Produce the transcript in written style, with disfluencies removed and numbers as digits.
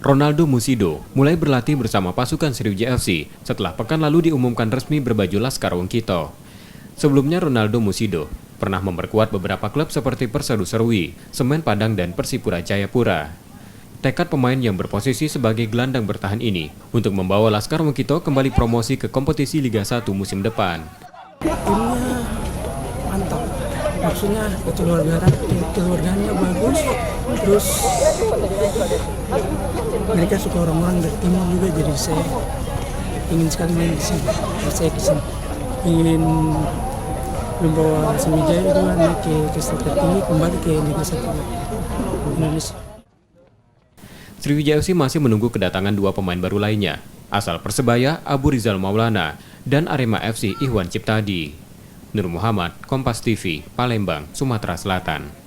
Ronaldo Musido mulai berlatih bersama pasukan Sriwijaya FC setelah pekan lalu diumumkan resmi berbaju Laskar Wongkito. Sebelumnya Ronaldo Musido pernah memperkuat beberapa klub seperti Persadu Serui, Semen Padang, dan Persipura Jayapura. Tekad pemain yang berposisi sebagai gelandang bertahan ini untuk membawa Laskar Wongkito kembali promosi ke kompetisi Liga 1 musim depan. Timnya mantap, maksudnya keluarganya bagus, terus mereka suka orang-orang dari timur juga, jadi saya ingin sekali main di sini. Saya kesini ingin membawa Sriwijaya itu naik ke kasta tertinggi, kembali ke Liga 1 Indonesia. Sriwijaya FC masih menunggu kedatangan dua pemain baru lainnya, asal Persebaya Abu Rizal Maulana dan Arema FC Ihwan Ciptadi. Nur Muhammad, Kompas TV, Palembang, Sumatera Selatan.